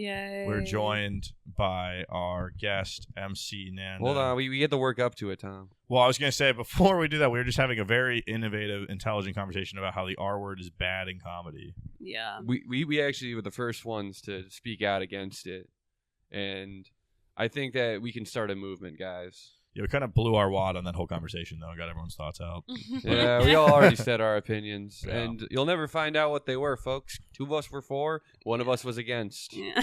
Yay. We're joined by our guest, MC Nanda. Hold on, we get to work up to it, Tom. Well, I was going to say, before we do that, we were just having a very innovative, intelligent conversation about how the R word is bad in comedy. Yeah. We actually were the first ones to speak out against it. And I think that we can start a movement, guys. Yeah, we kind of blew our wad on that whole conversation, though. Got everyone's thoughts out. Yeah, we all already said our opinions. Yeah. And you'll never find out what they were, folks. 2 of us were for, 1 of us was against. Yeah.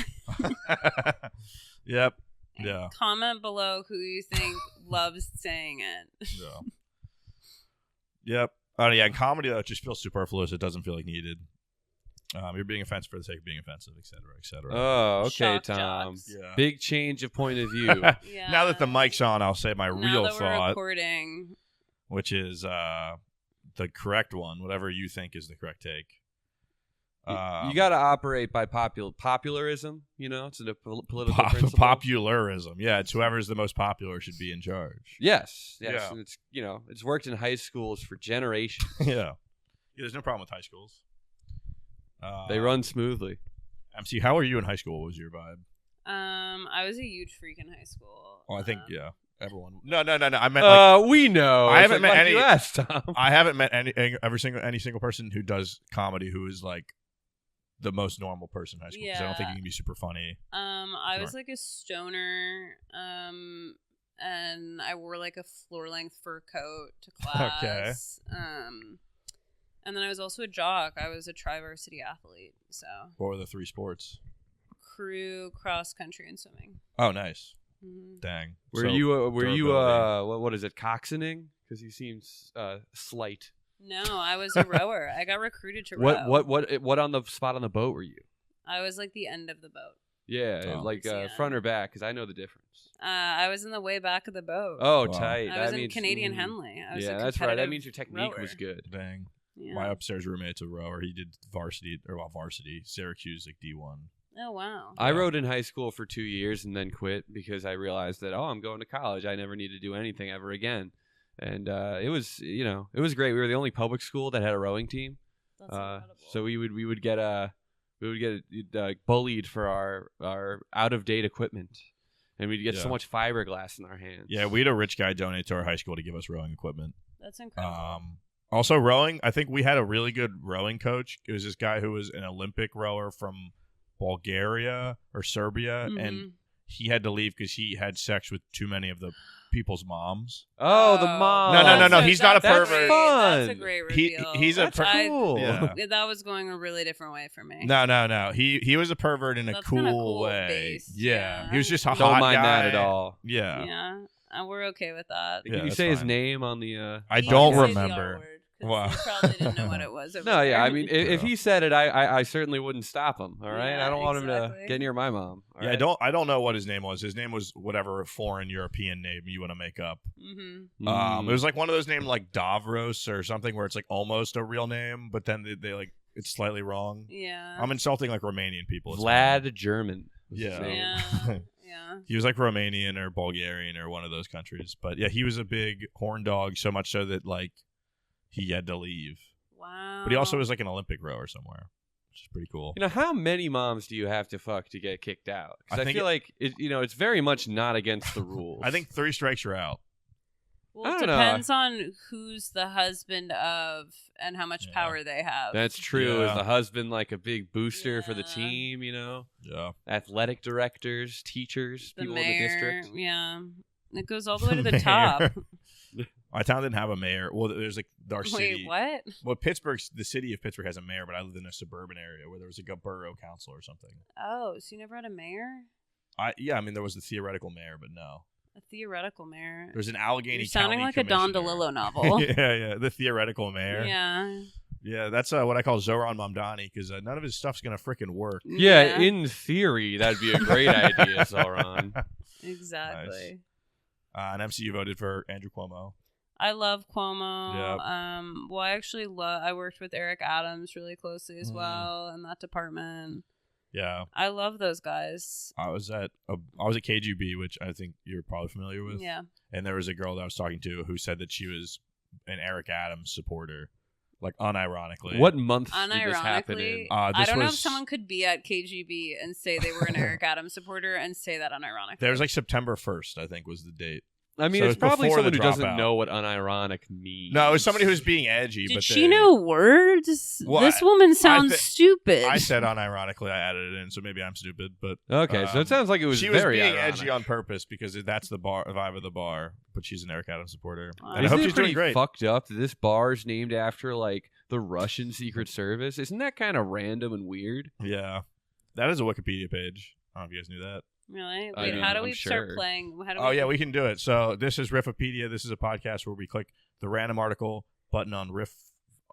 Yep. Yeah. Comment below who you think loves saying it. Yeah. Yep. Yeah, in comedy, though, it just feels superfluous. It doesn't feel like needed. You're being offensive for the sake of being offensive, et cetera, et cetera. Oh, okay, Shock Tom. jocks. Yeah. Big change of point of view. Yeah. Now that the mic's on, I'll say my real now that we're thought, recording. which is the correct one, whatever you think is the correct take. You got to operate by popularism, you know? It's a political principle. Popularism. Yeah, it's whoever's the most popular should be in charge. Yes. Yeah. And it's worked in high schools for generations. Yeah. There's no problem with high schools. They run smoothly. MC, how were you in high school? What was your vibe? I was a huge freak in high school. Well, I think, yeah, everyone. No. I meant we know. I haven't met any. You asked, Tom. I haven't met any single person who does comedy who is like the most normal person in high school. Because I don't think you can be super funny. I was like a stoner. And I wore like a floor-length fur coat to class. Okay. And then I was also a jock. I was a tri-varsity athlete. So What were the 3 sports? crew, cross country, and swimming. Oh, nice. Mm-hmm. Dang. Were So, you durability. what is it, coxoning? Because he seems slight. No, I was a rower. I got recruited to row. What on the spot on the boat were you? I was like the end of the boat. Yeah, Oh. like Yeah. front or back? Because I know the difference. I was in the way back of the boat. Oh, Wow. tight. I was that in means, Canadian Henley. I was yeah, a that's right. That competitive means your technique rower. was good. Dang. Yeah. My upstairs roommate's a rower. He did varsity, Syracuse, like D1. Oh wow. I rowed in high school for 2 years and then quit because I realized that I'm going to college. I never need to do anything ever again. And it was great. We were the only public school that had a rowing team. That's incredible. So we would get bullied for our out of date equipment, and we'd get so much fiberglass in our hands. Yeah, we had a rich guy donate to our high school to give us rowing equipment. That's incredible. Also rowing, I think we had a really good rowing coach. It was this guy who was an Olympic rower from Bulgaria or Serbia, and he had to leave because he had sex with too many of the people's moms. Oh, the mom. No, he's not a That's pervert. fun. That's a great reveal. He's a That's cool. Yeah. That was going a really different way for me. No. He was a pervert in a That's kinda cool way. based, Yeah. yeah. He was just a Don't hot mind guy. that at all. Yeah. Yeah. We're okay with that. Yeah, Can you that's say his fine. name on the? I He don't can say the remember. R word, 'cause Wow. He probably didn't know what it was. over No, yeah. there. I mean, if he said it, I certainly wouldn't stop him. All right. Yeah, I don't want him to exactly. get near my mom. all Yeah, right? I don't know what his name was. His name was whatever foreign European name you want to make up. Mm-hmm. It was like one of those names like Davros or something where it's like almost a real name, but then they like it's slightly wrong. Yeah. I'm insulting like Romanian people. It's Vlad German. was his Yeah. name. Yeah. Yeah. He was like Romanian or Bulgarian or one of those countries. But yeah, he was a big horn dog, so much so that like he had to leave. Wow. But he also was like an Olympic rower somewhere, which is pretty cool. You know, how many moms do you have to fuck to get kicked out? I Because I think feel like it's very much not against the rules. I think 3 strikes you're out. Well, I it don't know. depends on who's the husband of and how much Yeah. power they have. that's true. Yeah. Is the husband like a big booster for the Yeah. team? You know, Yeah. athletic directors, teachers, the people mayor. in the district. Yeah. It goes all the way to the Mayor. top. My town didn't have a mayor. Well, there's like our city. Wait, what? Well, the city of Pittsburgh has a mayor, but I lived in a suburban area where there was like a borough council or something. Oh, so you never had a mayor? I mean, there was the theoretical mayor, but no. A theoretical mayor. There's an Allegheny You're sounding County like a Don commissioner. DeLillo novel. yeah, the theoretical mayor. Yeah. Yeah, that's what I call Zoran Mamdani because none of his stuff's gonna freaking work. Yeah, in theory, that'd be a great idea, Sauron. Exactly. Nice. And MCU voted for Andrew Cuomo. I love Cuomo. Yep. Well, I actually I worked with Eric Adams really closely as Mhm. well in that department. Yeah, I love those guys. I was at KGB, which I think you're probably familiar with. Yeah. And there was a girl that I was talking to who said that she was an Eric Adams supporter. like unironically. What month did this happen in? Unironically, I don't know if was- someone could be at KGB and say they were an Eric Adams supporter and say that unironically. There was like September 1st, I think, was the date. I mean, So it's it's probably before someone the who doesn't dropout. know what unironic means. No, it was somebody who was being edgy. Did but she know words? Well, this woman sounds stupid. I said unironically, I added it in, so maybe I'm stupid. But Okay, so it sounds like it was she was very being ironic. edgy on purpose because that's the vibe of the bar. But she's an Eric Adams supporter, Wow. and I Isn't hope it she's doing pretty great. fucked up that this bar is named after like the Russian Secret Service? Isn't that kind of random and weird? Yeah, that is a Wikipedia page. I don't know if you guys knew that. Really? I Wait, mean, how do I'm we start sure. playing? How do Oh yeah, we can do it. So this is Riffipedia. This is a podcast where we click the random article button on on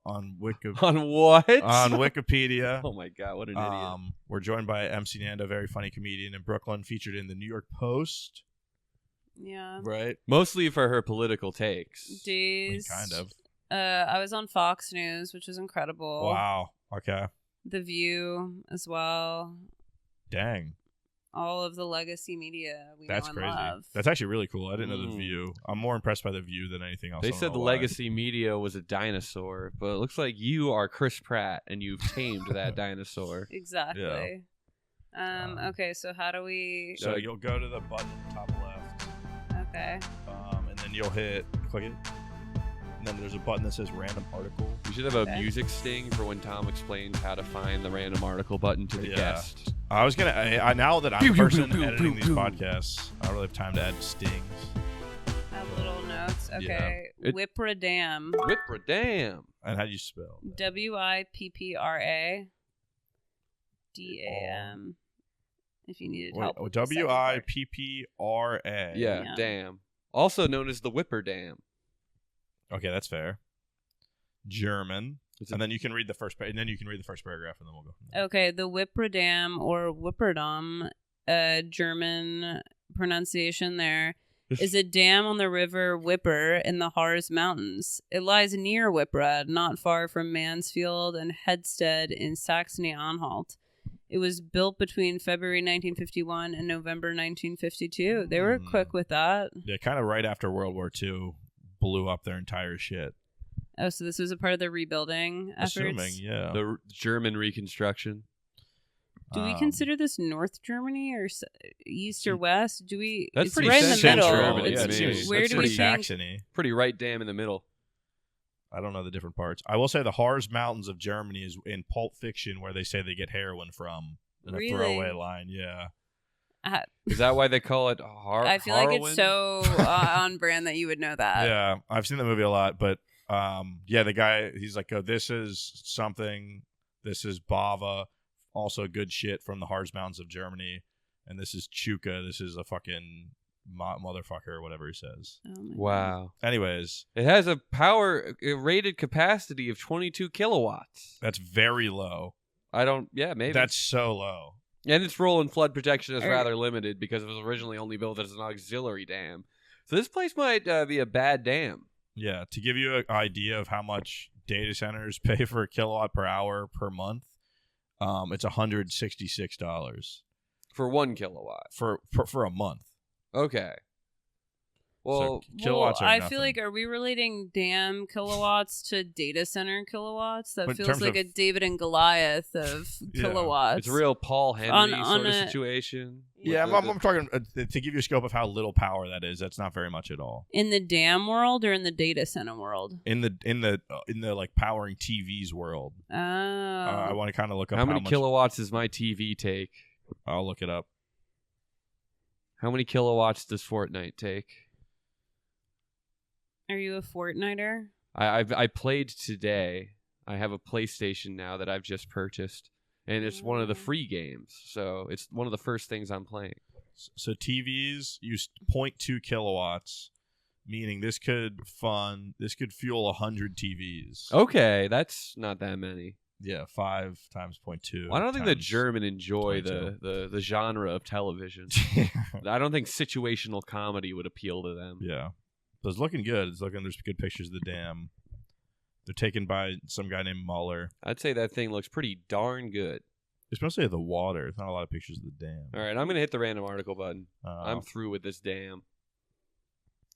On what? on Wikipedia. Oh my god, what an idiot! We're joined by MC Nanda, a very funny comedian in Brooklyn, featured in the New York Post. Yeah. Right? Mostly for her political takes. I mean, Days. kind of. I was on Fox News, which was incredible. Wow. Okay. The View as well. Dang. All of the legacy media we That's know and crazy. love. That's actually really cool. I didn't know the Mm. View. I'm more impressed by the View than anything else. They I don't said know the why. legacy media was a dinosaur, but it looks like you are Chris Pratt and you've tamed that dinosaur. Exactly. Okay, so how do we? So you'll go to the button top left, Okay. and then you'll click it. And then there's a button that says random article. We should have a Okay. music sting for when Tom explains how to find the random article button to the Yeah. guest. I was going to, now that I'm Pew, the pew, person pew, pew, editing pew, these pew. podcasts, I don't really have time to add stings. Have little notes. Yeah. Okay. It- Whippradam. Whippra damn. And how do you spell that? WIPPRA DAM. If you needed help. with the second part. WIPPRA. Yeah, Yeah. damn. Also known as the Whipper Dam. Okay, that's fair. German. It's a- And then you can read the first and then you can read the first paragraph, and then we'll go from there. Okay, the Whippradam or Whipperdam, German pronunciation there, is a dam on the river Wipper in the Harz Mountains. It lies near Wipperad, not far from Mansfield and Hedsted in Saxony-Anhalt. It was built between February 1951 and November 1952. They were quick with that. Yeah, kind of right after World War II blew up their entire shit. Oh, so this was a part of the rebuilding efforts? Assuming, yeah. The German Reconstruction. Do we consider this North Germany or East or West? Do we? That's it's pretty right in the central middle. Germany, It's- yeah, maybe. where That's do we pretty think? Saxony. Pretty right damn in the middle. I don't know the different parts. I will say the Harz Mountains of Germany is in Pulp Fiction, where they say they get heroin from. In a Really? throwaway line, yeah. Is that why they call it I feel like it's so on brand that you would know that. Yeah, I've seen the movie a lot, but yeah, the guy, he's like, oh, this is something, this is Bava, also good shit from the Harz Mountains of Germany, and this is Chuka, this is a fucking motherfucker, or whatever he says. Oh my God. Wow. Anyways, It has a rated capacity of 22 kilowatts. that's very low. Maybe. That's so low. And its role in flood protection is Er- rather limited because it was originally only built as an auxiliary dam. So this place might be a bad dam. Yeah, to give you an idea of how much data centers pay for a kilowatt per hour per month, it's $166 For 1 kilowatt. for a month. Okay. Well, Kilowatts are I nothing. feel like, are we relating dam kilowatts to data center kilowatts? That But in feels terms like of- a David and Goliath of Yeah. kilowatts. it's a real Paul Henry On sort of a- situation. Yeah, With I'm talking to give you a scope of how little power that is. That's not very much at all. In the dam world or in the data center world? In the like powering TVs world, Oh. I want to kind of look up How many much, kilowatts does my TV take? I'll look it up. How many kilowatts does Fortnite take? Are you a Fortniter? I played today. I have a PlayStation now that I've just purchased, and it's one of the free games. So it's one of the first things I'm playing. So TVs use 0.2 kilowatts, meaning this could fuel 100 TVs. Okay, that's not that many. Yeah, 5 times 0.2. I don't think the times- German enjoy 22. the genre of television. I don't think situational comedy would appeal to them. Yeah. But it's looking good. There's good pictures of the dam. They're taken by some guy named Muller. I'd say that thing looks pretty darn good. It's mostly of the water. There's not a lot of pictures of the dam. All right, I'm going to hit the random article button. I'm through with this dam.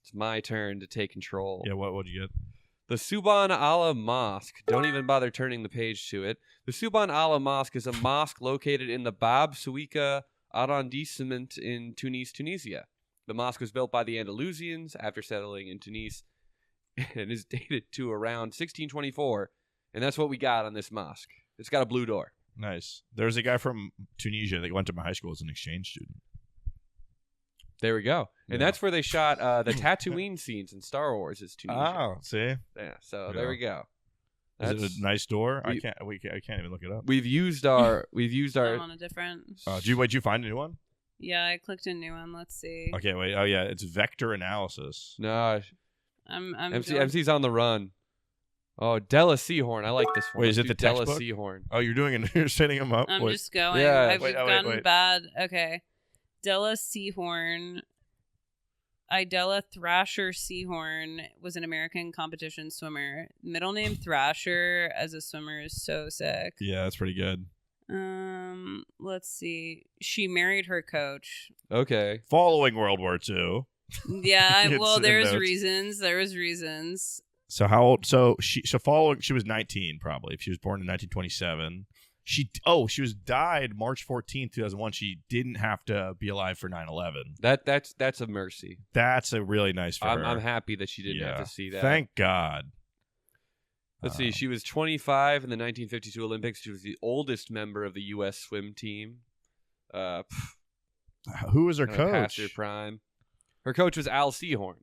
It's my turn to take control. Yeah, what'd you get? The Subhan Allah Mosque. Don't even bother turning the page to it. The Subhan Allah Mosque is a mosque located in the Bab Souika arrondissement in Tunis, Tunisia. The mosque was built by the Andalusians after settling in Tunis and is dated to around 1624. And that's what we got on this mosque. It's got a blue door. Nice. There's a guy from Tunisia that went to my high school as an exchange student. There we go. And Yeah. that's where they shot the Tatooine scenes in Star Wars is Tunisia. Oh, see? Yeah, so Yeah. there we go. Is it a nice door? I we- can't even look it up. We've used our I'm on a different. Did you find a new one? Yeah, I clicked a new one. Let's see. Okay, wait. Oh yeah, it's vector analysis. No, I'm MC's on the run. Oh, Della Seahorn. I like this one. Wait, is Let's it do the Della textbook? Seahorn. Oh, you're setting them up. I'm Wait. just going. Yeah. I've Wait, gotten bad. Okay. Della Seahorn. Idella Thrasher Seahorn was an American competition swimmer. Middle name Thrasher as a swimmer is so sick. Yeah, that's pretty good. Let's see. She married her coach. Okay. Following World War II. Yeah, It's well, in there's notes. reasons. There was reasons. So how old? So she was 19 probably. If she was born in 1927. She was died March 14th, 2001. She didn't have to be alive for 9/11. That's a mercy. That's a really nice for her. I'm happy that she didn't have to see that. Thank God. Let's see. She was 25 in the 1952 Olympics. She was the oldest member of the U.S. swim team. Who was her Past her coach? prime. Her coach was Al Seahorn.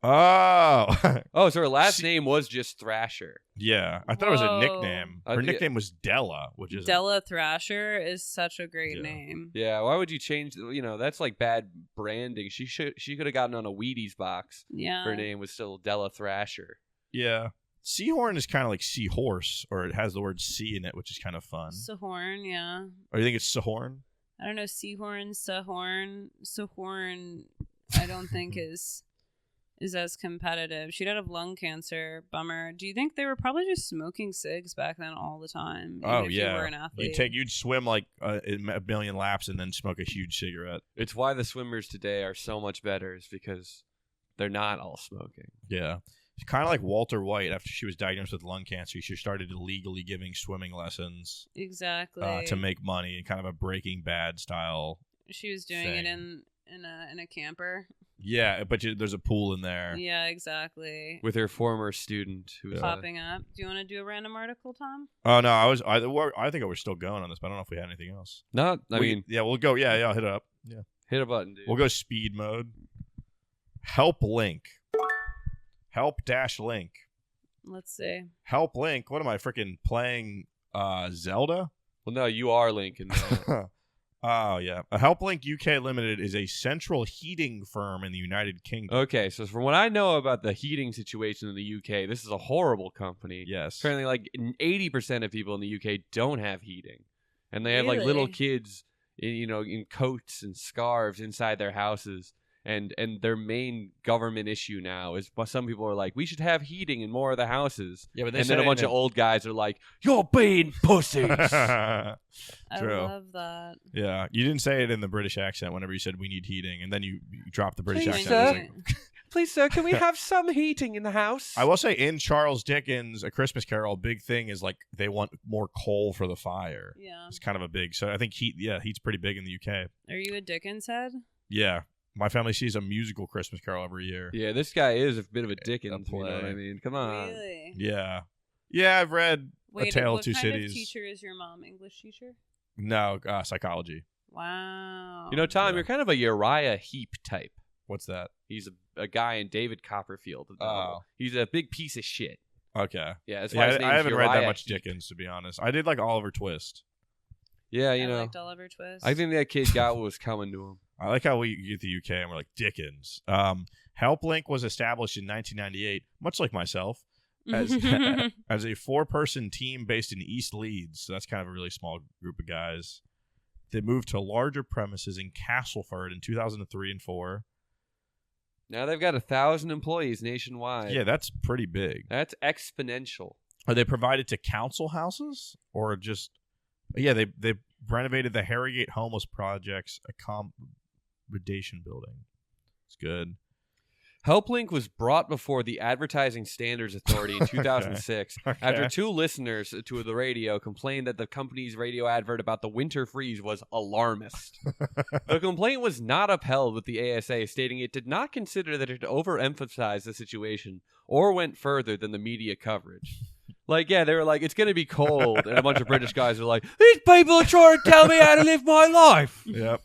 Oh, Oh, so her last name was just Thrasher. yeah. I thought it was a Whoa. nickname. Her nickname was Della, which is Della Thrasher is such a great Yeah. name. Yeah, why would you change? That's like bad branding. She could have gotten on a Wheaties box. Yeah. Her name was still Della Thrasher. yeah. Seahorn is kind of like seahorse, or it has the word sea in it, which is kind of fun. Sahorn, yeah. Or you think it's Sahorn? I don't know, Seahorn, Sahorn, I don't think is as competitive. She died of lung cancer. Bummer. Do you think they were probably just smoking cigs back then all the time? even Oh if yeah. You were an athlete. You'd swim like a million laps and then smoke a huge cigarette. It's why the swimmers today are so much better, is because they're not all smoking. Yeah. It's kind of like Walter White. After she was diagnosed with lung cancer, she started illegally giving swimming lessons Exactly. to make money, in kind of a Breaking Bad style. She was doing it thing. in a camper. Yeah, but there's a pool in there. Yeah, exactly. With her former student, who was Popping up. Do you want to do a random article, Tom? Oh no, I think we're still going on this, but I don't know if we had anything else. not. I mean, yeah, we'll go. Yeah, I'll hit it up. Yeah, hit a button, dude. we'll go speed mode. Help link. Help-link. Let's see. Help link. What am I freaking playing? Zelda? Well, no, you are Lincoln. Oh yeah. A HelpLink UK Limited is a central heating firm in the United Kingdom. Okay, so from what I know about the heating situation in the UK, this is a horrible company. Yes. Apparently, like 80% of people in the UK don't have heating, and they have like little Really? kids, in coats and scarves inside their houses. And their main government issue now is, some people are like, we should have heating in more of the houses. Yeah, but they And said then a it bunch in of old guys are like, you're being pussies. I True. love that. Yeah, you didn't say it in the British accent whenever you said we need heating, and then you dropped the British Please, accent. sir. Please, sir, can we have some heating in the house? I will say, in Charles Dickens' A Christmas Carol, a big thing is like they want more coal for the fire. Yeah. It's kind of a big. So I think heat's pretty big in the UK. Are you a Dickens head? Yeah, my family sees a musical Christmas Carol every year. Yeah, this guy is a bit of a Dickens, you know what play. I mean? Come on. Really? Yeah, I've read Wait, A Tale what of Two kind Cities. of teacher is your mom? English teacher? No, psychology. Wow. You know, Tom, Yeah. you're kind of a Uriah Heep type. What's that? He's a guy in David Copperfield. Oh. He's a big piece of shit. Okay. Yeah, that's Yeah, why his name's I haven't read that Uriah much Heep. Dickens, to be honest. I did like Oliver Twist. Yeah, I you know. liked Oliver Twist. I think that kid got what was coming to him. I like how we get to the UK and we're like, Dickens. HelpLink was established in 1998, much like myself, as as a 4-person team based in East Leeds. So that's kind of a really small group of guys. They moved to larger premises in Castleford in 2003 and 4. Now they've got 1,000 employees nationwide. Yeah, that's pretty big. That's exponential. Are they provided to council houses or just? Yeah, they renovated the Harrogate Homeless Project's accommodation building. It's good. HelpLink was brought before the Advertising Standards Authority in 2006 after 2 listeners to the radio complained that the company's radio advert about the winter freeze was alarmist. The complaint was not upheld with the ASA, stating it did not consider that it overemphasized the situation or went further than the media coverage. Like, yeah, they were like, it's going to be cold, and a bunch of British guys are like, these people are trying to tell me how to live my life. Yep.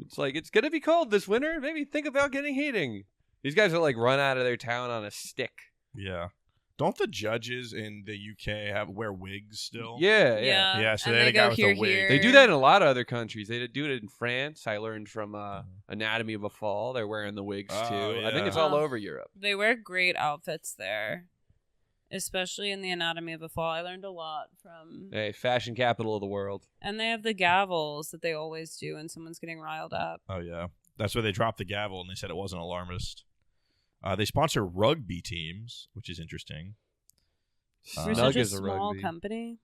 It's like, it's going to be cold this winter. Maybe think about getting heating. These guys are like run out of their town on a stick. Yeah. Don't the judges in the UK wear wigs still? Yeah. Yeah, so and they had a guy with a wig. here. They do that in a lot of other countries. They do it in France. I learned from Anatomy of a Fall. They're wearing the wigs too. Oh, I think it's yeah. all over Europe. They wear great outfits there, especially in the Anatomy of a Fall. I learned a lot from. Hey, fashion capital of the world. And they have the gavels that they always do when someone's getting riled up. Oh, yeah. That's where they dropped the gavel, and they said it wasn't alarmist. They sponsor rugby teams, which is interesting. We're Snug such a is a small rugby. company.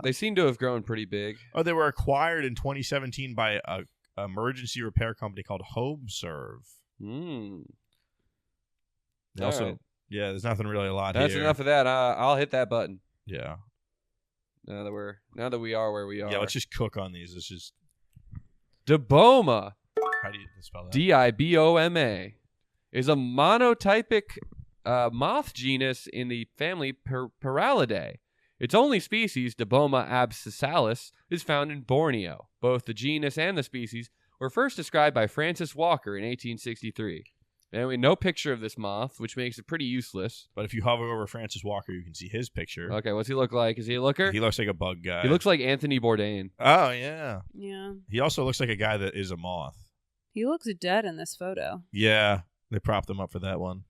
They seem to have grown pretty big. They were acquired in 2017 by a emergency repair company called HomeServe. Also, right. yeah, there's nothing really a lot That's here. enough of that. I'll hit that button. Yeah. Now that we are where we are. Yeah, let's just cook on these. Let's just. Diboma, How do you spell that? Diboma, is a monotypic moth genus in the family Paralidae. Its only species, Diboma abscissalis, is found in Borneo. Both the genus and the species were first described by Francis Walker in 1863. Anyway, no picture of this moth, which makes it pretty useless. But if you hover over Francis Walker, you can see his picture. Okay, what's he look like? Is he a looker? He looks like a bug guy. He looks like Anthony Bourdain. Oh, yeah. Yeah. He also looks like a guy that is a moth. He looks dead in this photo. Yeah. They propped him up for that one.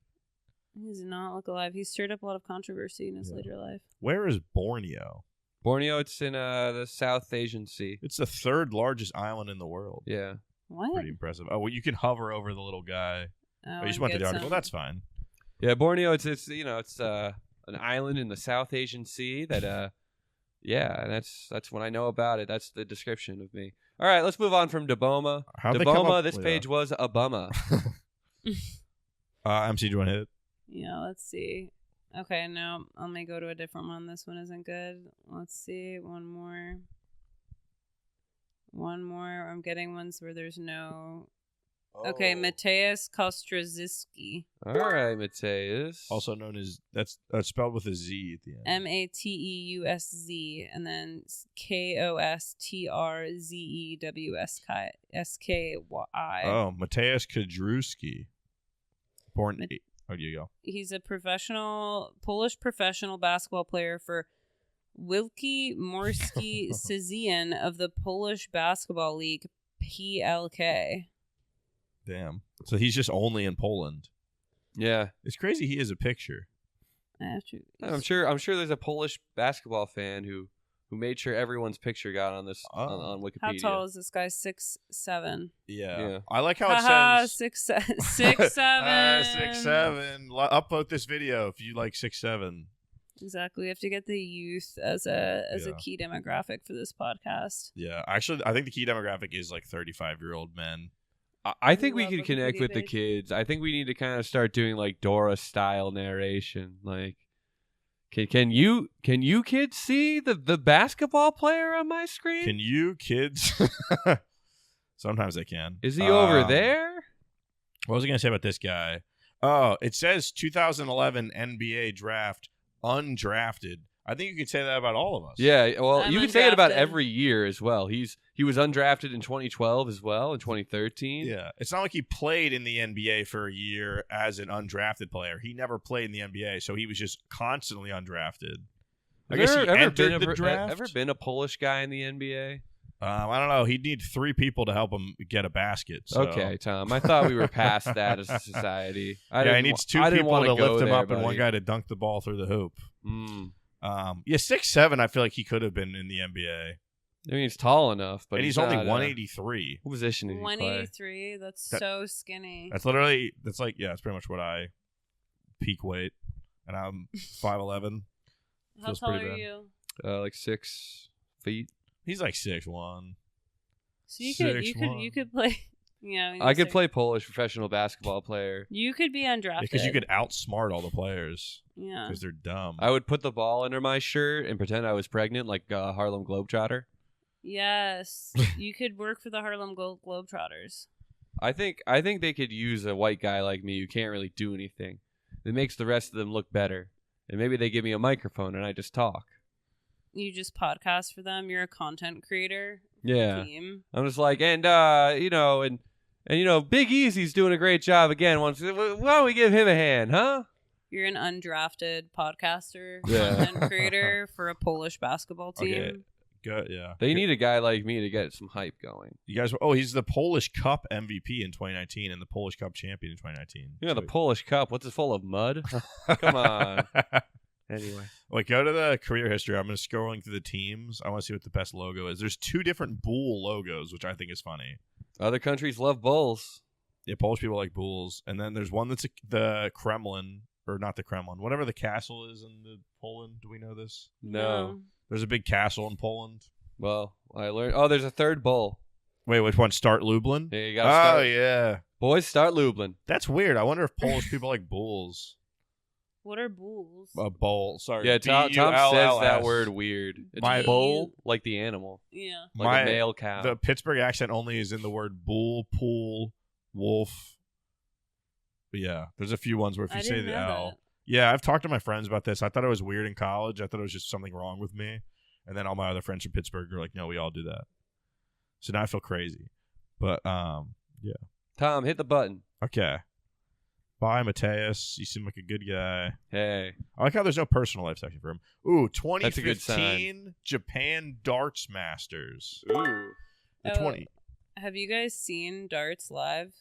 He does not look alive. He stirred up a lot of controversy in his later life. Where is Borneo? Borneo, it's in the South Asian Sea. It's the 3rd largest island in the world. Yeah. What? Pretty impressive. Oh, well, you can hover over the little guy. Oh, You just and went to get the article. some- That's fine. Yeah, Borneo, it's an island in the South Asian Sea that and that's what I know about it. That's the description of me. All right, let's move on from Diboma. How'd they come Diboma, up this with page was a bummer. MC, do you want to hit it? Yeah, let's see. Okay, no, let me go to a different one. This one isn't good. Let's see. One more. I'm getting ones where there's no. Okay, Mateus Kostrzycki. All right, Mateus. Also known as, that's spelled with a Z at the end. Mateusz, and then Kostrzewiski. Oh, Mateusz Kadrewski. Born. Oh, you go. He's a Polish professional basketball player for Wielki Morskie Szczecin of the Polish Basketball League, PLK. Damn. So he's just only in Poland. Yeah. It's crazy he is a picture. I'm sure there's a Polish basketball fan who made sure everyone's picture got on this on Wikipedia. How tall is this guy? 6'7". Yeah. I like how it says 6'7". 6'7". Upload this video if you like 6'7". Exactly. We have to get the youth as a key demographic for this podcast. Yeah. Actually, I think the key demographic is like 35-year-old men. I think we Love could connect Wikipedia with the page. kids. I think we need to kind of start doing like Dora style narration. Like, can you kids see the basketball player on my screen? Can you kids? Sometimes they can. Is he over there? What was I going to say about this guy? Oh, it says 2011 NBA draft undrafted. I think you could say that about all of us. Yeah, well, I'm you can say it about undrafted. every year as well. He was undrafted in 2012 as well, in 2013. Yeah. It's not like he played in the NBA for a year as an undrafted player. He never played in the NBA, so he was just constantly undrafted. I guess he entered the draft. Ever been a Polish guy in the NBA? I don't know. He'd need 3 people to help him get a basket. So. Okay, Tom. I thought we were past that as a society. He needs 2 people to lift him up and one guy to dunk the ball through the hoop. 6'7", I feel like he could have been in the NBA. I mean, he's tall enough, but and he's only 183. What position did he play? 183. That's so skinny. That's like, yeah, that's pretty much what I peak weight. And I'm 5'11". How Feels tall pretty are bad. you? Like 6 feet. He's like 6'1". So you could play Yeah, I could play Polish professional basketball player. You could be undrafted. Because you could outsmart all the players. Yeah. Because they're dumb. I would put the ball under my shirt and pretend I was pregnant, like Harlem Globetrotter. Yes. You could work for the Harlem Globetrotters. I think they could use a white guy like me who can't really do anything. It makes the rest of them look better. And maybe they give me a microphone and I just talk. You just podcast for them. You're a content creator. Yeah. Team. I'm just like, and Big Easy's doing a great job again. Why don't we give him a hand, huh? You're an undrafted podcaster, Yeah. content creator for a Polish basketball team. Okay. Good, yeah. They need a guy like me to get some hype going. You guys, he's the Polish Cup MVP in 2019 and the Polish Cup champion in 2019. You know, the Polish Cup, what's it full of mud? Come on. Anyway. Wait, go to the career history. I'm just scrolling through the teams. I want to see what the best logo is. There's 2 different bull logos, which I think is funny. Other countries love bulls. Yeah, Polish people like bulls. And then there's one that's the Kremlin, or not the Kremlin, whatever the castle is in Poland. Do we know this? No. There's a big castle in Poland. Well, I learned. Oh, there's a third bull. Wait, which one? Start Lublin? Yeah, you gotta start. Oh, yeah. Boys, start Lublin. That's weird. I wonder if Polish people like bulls. What are bulls? A bull. Sorry. Yeah, Tom B-U-L-L-S. says that word weird. It's My- bull, like the animal. Yeah. Like a male cow. The Pittsburgh accent only is in the word bull, pool, wolf. But yeah, there's a few ones where if you say the L. That. Yeah, I've talked to my friends about this. I thought it was weird in college. I thought it was just something wrong with me. And then all my other friends from Pittsburgh are like, no, we all do that. So now I feel crazy. But, yeah. Tom, hit the button. Okay. Bye, Mateus. You seem like a good guy. Hey. I like how there's no personal life section for him. Ooh, That's a good 2015 Japan Darts Masters. Ooh. The 20. Have you guys seen darts live?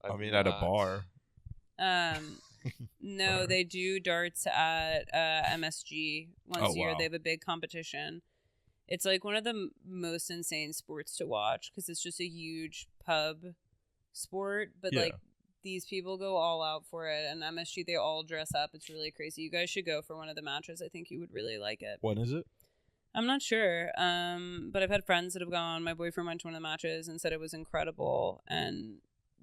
I mean, at a bar. No, they do darts at MSG once a year. wow. They have a big competition. It's like one of the most insane sports to watch because it's just a huge pub sport. But Yeah. like these people go all out for it. And MSG, they all dress up. It's really crazy. You guys should go for one of the matches. I think you would really like it. When is it? I'm not sure. But I've had friends that have gone. My boyfriend went to one of the matches and said it was incredible and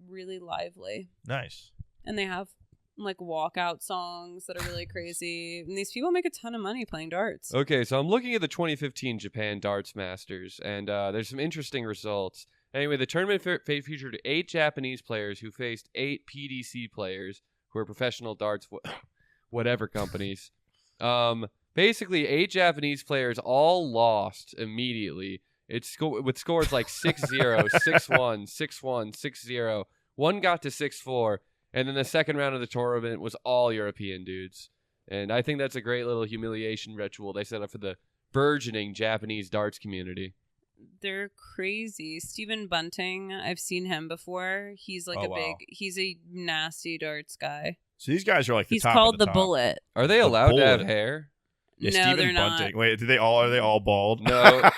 really lively. Nice. And they have like walkout songs that are really crazy. And these people make a ton of money playing darts. Okay, so I'm looking at the 2015 Japan Darts Masters, and there's some interesting results. Anyway, the tournament featured 8 Japanese players who faced 8 PDC players who are professional darts, whatever companies. Basically, 8 Japanese players all lost immediately. It's with scores like 6-0, 6-1, 6-1, 6-0. One got to 6-4. And then the second round of the tournament was all European dudes. And I think that's a great little humiliation ritual they set up for the burgeoning Japanese darts community. They're crazy. Stephen Bunting, I've seen him before. He's like he's a nasty darts guy. So these guys are like the He's top called of the the top. Bullet. Are they The allowed to have bullet. hair? Yeah, No, Stephen they're not. Bunting. Wait, are they all bald? No.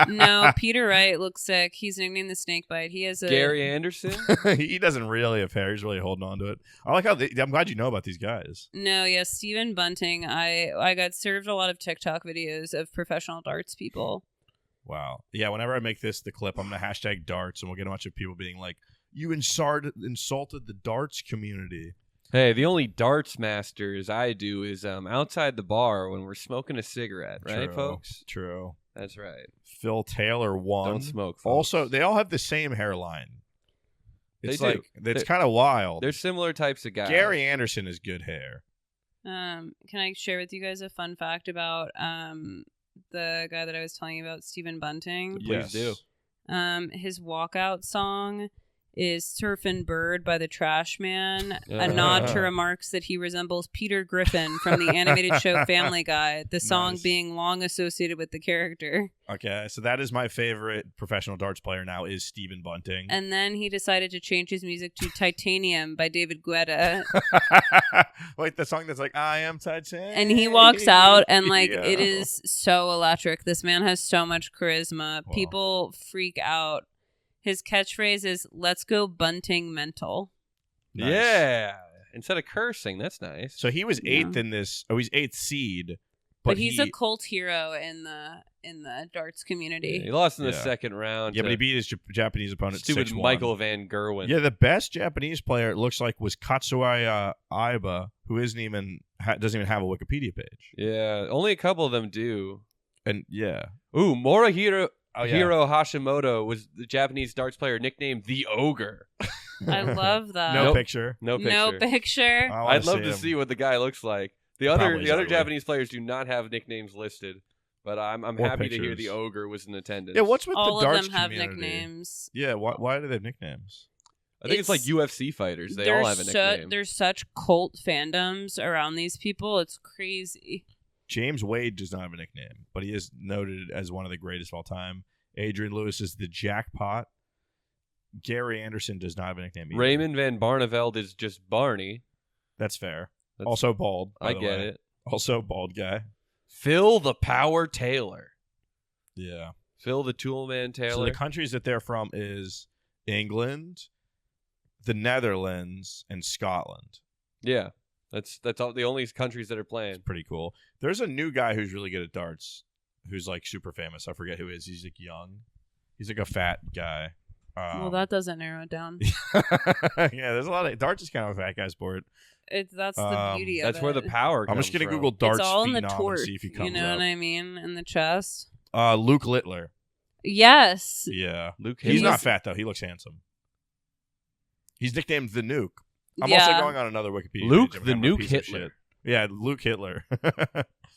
No, Peter Wright looks sick. He's nicknamed the Snake Bite. He has a Gary Anderson? He doesn't really have hair. He's really holding on to it. I like how I'm glad you know about these guys. No, yes, Stephen Bunting. I got served a lot of TikTok videos of professional darts people. Wow. Yeah, whenever I make this the clip, I'm going to hashtag darts, and we'll get a bunch of people being like, you insulted the darts community. Hey, the only darts masters I do is outside the bar when we're smoking a cigarette, right, True. folks? True. That's right. Phil Taylor won. Don't smoke, folks. Also, they all have the same hairline. It's They do. It's kind of wild. They're similar types of guys. Gary Anderson is good hair. Can I share with you guys a fun fact about the guy that I was telling you about, Stephen Bunting? Please do. His walkout song is Surfin' Bird by the Trash Man, a nod to remarks that he resembles Peter Griffin from the animated show Family Guy, the song Nice. being long associated with the character. Okay, so that is my favorite professional darts player now is Stephen Bunting. And then he decided to change his music to Titanium by David Guetta. Wait, the song that's like, I am Titanium. And he walks out and like Yeah. it is so electric. This man has so much charisma. Wow. People freak out. His catchphrase is "Let's go Bunting mental." Nice. Yeah. Instead of cursing, that's nice. So he was Yeah. 8th in this. Oh, he's 8th seed, But he's a cult hero in the darts community. Yeah, he lost in the second round. Yeah, but he beat his Japanese opponent 6-1. Stupid Michael Van Gerwen. Yeah, the best Japanese player, it looks like, was Katsuya Aiba, who doesn't even have a Wikipedia page. Yeah, only a couple of them do. And yeah. Ooh, Morihiro Hashimoto was the Japanese darts player nicknamed the Ogre. I love that. No picture. No picture. No picture. I'd love to see what the guy looks like. The other Japanese players do not have nicknames listed, but I'm happy to hear the Ogre was in attendance. Yeah, what's with all the darts of them have community? nicknames? Yeah, why do they have nicknames? I think it's like UFC fighters. They all have a nickname. There's such cult fandoms around these people. It's crazy. James Wade does not have a nickname, but he is noted as one of the greatest of all time. Adrian Lewis is the Jackpot. Gary Anderson does not have a nickname either. Raymond Van Barneveld is just Barney. That's fair. Also bald. I get it. Also bald guy. Phil the Power Taylor. Yeah. Phil the Toolman Taylor. So the countries that they're from is England, the Netherlands, and Scotland. Yeah. That's all the only countries that are playing. It's pretty cool. There's a new guy who's really good at darts, who's like super famous. I forget who he is. He's like young. He's like a fat guy. Well, that doesn't narrow it down. Yeah, there's a lot of darts is kind of a fat guy sport. That's the beauty of it. That's where the power comes I'm just gonna from. Google darts It's all in the phenom torque. and see if he comes You know up. what I mean? In the chest. Luke Littler. Yes. Yeah. Luke He's Hitler. not fat though. He looks handsome. He's nicknamed the Nuke. I'm also going on another Wikipedia Luke page. the I'm a Nuke piece of Hitler. shit. Yeah, Luke Hitler.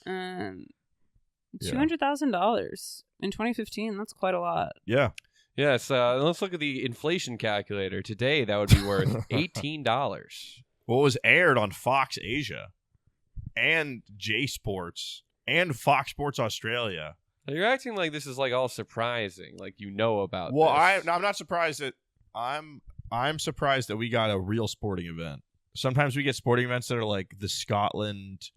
$200,000 in 2015. That's quite a lot. Yeah. Yes, let's look at the inflation calculator. Today, that would be worth $18. Well, it was aired on Fox Asia and J Sports and Fox Sports Australia. You're acting like this is like all surprising, like you know about Well, this. I'm not surprised that I'm surprised that we got a real sporting event. Sometimes we get sporting events that are like the Scotland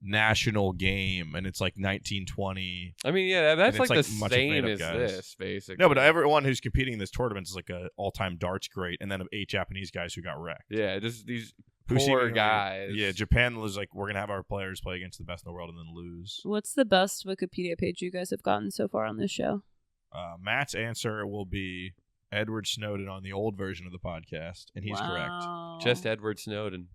national game, and it's like 1920. I mean, yeah, that's like the much same made-up as guys. this, basically. No, but everyone who's competing in this tournament is like a all-time darts great, and then 8 Japanese guys who got wrecked. Yeah, just these Who poor seemingly- guys. Yeah, Japan was like, we're gonna have our players play against the best in the world and then lose. What's the best Wikipedia page you guys have gotten so far on this show? Matt's answer will be Edward Snowden on the old version of the podcast, and he's correct. Just Edward Snowden.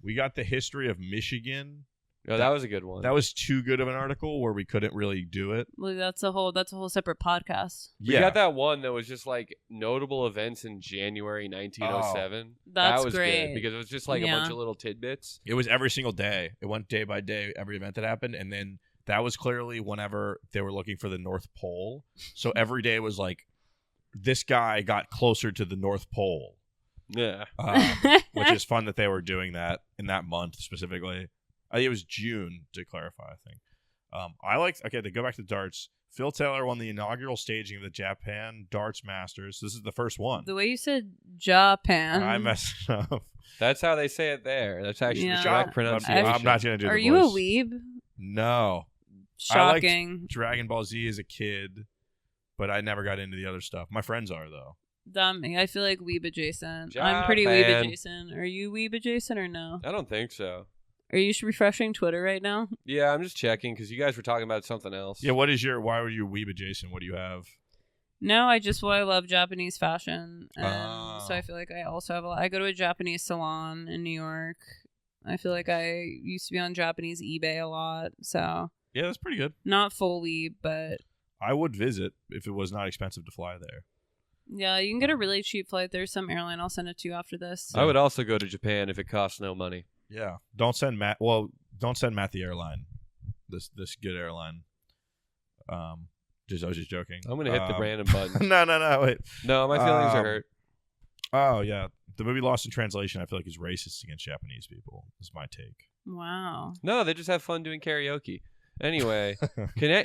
We got the history of Michigan. Oh, that was a good one. That was too good of an article where we couldn't really do it. Well, that's a whole separate podcast. We got that one that was just like notable events in January 1907. That's that was great. good because it was just like a bunch of little tidbits. It was every single day. It went day by day, every event that happened, and then that was clearly whenever they were looking for the North Pole. So every day was like, this guy got closer to the North Pole. Yeah. Which is fun that they were doing that in that month specifically. It was June, to clarify, I think. To go back to darts, Phil Taylor won the inaugural staging of the Japan Darts Masters. This is the first one. The way you said Japan. I messed up. That's how they say it there. That's actually the Yeah. correct pronunciation. I'm not going to do Are the you a voice. weeb? No. Shocking. I liked Dragon Ball Z as a kid, but I never got into the other stuff. My friends are, though. Dummy. I feel like weeb adjacent. Japan. I'm pretty weeb adjacent. Are you weeb adjacent or no? I don't think so. Are you refreshing Twitter right now? Yeah, I'm just checking because you guys were talking about something else. Yeah, why were you weeb adjacent? What do you have? No, I love Japanese fashion. And so I feel like I also have I go to a Japanese salon in New York. I feel like I used to be on Japanese eBay a lot. So Yeah, that's pretty good. not full weeb, but I would visit if it was not expensive to fly there. yeah, you can get a really cheap flight. There's some airline. I'll send it to you after this. I would also go to Japan if it costs no money. Yeah. Don't send Matt the airline. This good airline. I was just joking. I'm gonna hit the random button. No, wait. No, my feelings are hurt. Oh yeah. The movie Lost in Translation, I feel like, is racist against Japanese people. Is my take. Wow. No, they just have fun doing karaoke. Anyway,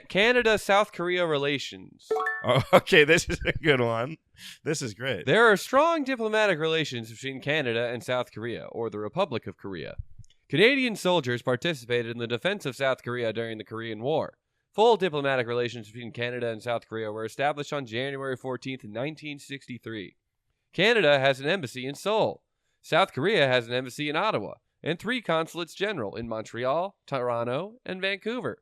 Canada-South Korea relations. Oh, okay, this is a good one. This is great. There are strong diplomatic relations between Canada and South Korea, or the Republic of Korea. Canadian soldiers participated in the defense of South Korea during the Korean War. Full diplomatic relations between Canada and South Korea were established on January 14th, 1963. Canada has an embassy in Seoul. South Korea has an embassy in Ottawa, and 3 consulates general in Montreal, Toronto, and Vancouver.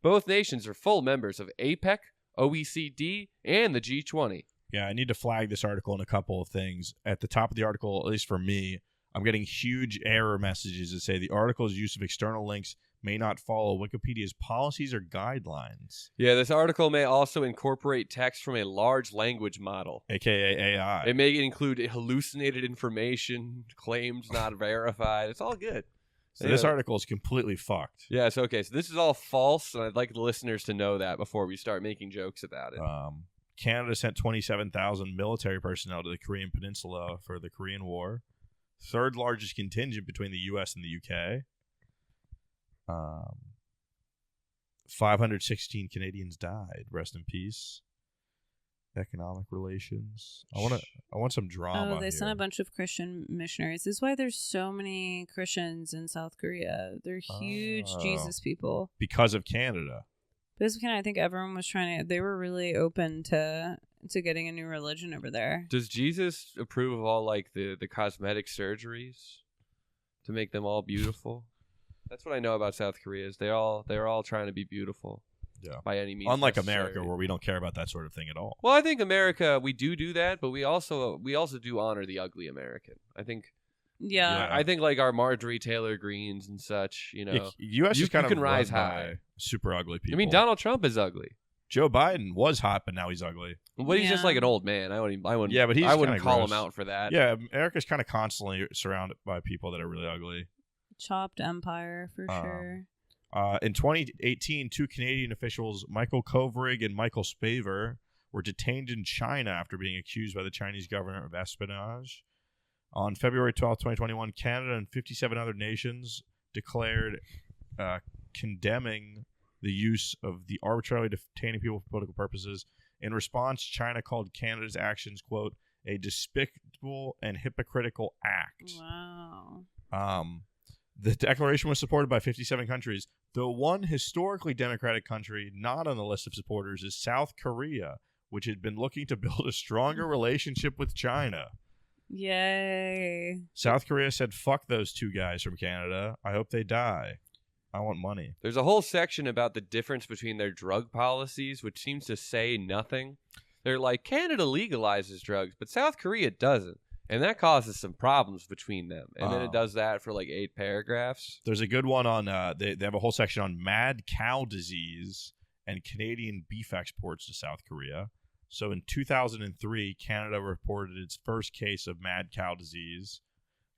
Both nations are full members of APEC, OECD, and the G20. Yeah, I need to flag this article in a couple of things. At the top of the article, at least for me, I'm getting huge error messages that say the article's use of external links may not follow Wikipedia's policies or guidelines. Yeah, this article may also incorporate text from a large language model, aka AI. It may include hallucinated information, claims not verified. It's all good. So this article is completely fucked. Yeah, it's okay. So this is all false, and I'd like the listeners to know that before we start making jokes about it. Canada sent 27,000 military personnel to the Korean Peninsula for the Korean War. Third largest contingent between the U.S. and the U.K. 516 Canadians died. Rest in peace. Economic relations. I want some drama. Oh, they sent a bunch of Christian missionaries. This is why there's so many Christians in South Korea. They're huge Jesus people. Because of Canada. Basically, I think everyone was they were really open to getting a new religion over there. Does Jesus approve of all like the cosmetic surgeries to make them all beautiful? That's what I know about South Korea. Is they're all trying to be beautiful. Yeah. By any means. Unlike America, where we don't care about that sort of thing at all. Well, I think America, we do that, but we also do honor the ugly American. I think. Yeah. I think like our Marjorie Taylor Greens and such. U.S. is kind of can rise high. Super ugly people. I mean, Donald Trump is ugly. Joe Biden was hot, but now he's ugly. But he's just like an old man. I wouldn't. Yeah, but I wouldn't call him out for that. Yeah, America's kind of constantly surrounded by people that are really ugly. Chopped empire for sure. In 2018, two Canadian officials, Michael Kovrig and Michael Spaver, were detained in China after being accused by the Chinese government of espionage. On February 12, 2021, Canada and 57 other nations declared condemning the use of the arbitrarily detaining people for political purposes. In response, China called Canada's actions, quote, a despicable and hypocritical act. Wow. The declaration was supported by 57 countries. The one historically democratic country not on the list of supporters is South Korea, which had been looking to build a stronger relationship with China. Yay. South Korea said, fuck those two guys from Canada. I hope they die. I want money. There's a whole section about the difference between their drug policies, which seems to say nothing. They're like, Canada legalizes drugs, but South Korea doesn't. And that causes some problems between them. And then it does that for like 8 paragraphs. There's a good one on, they have a whole section on mad cow disease and Canadian beef exports to South Korea. So in 2003, Canada reported its first case of mad cow disease,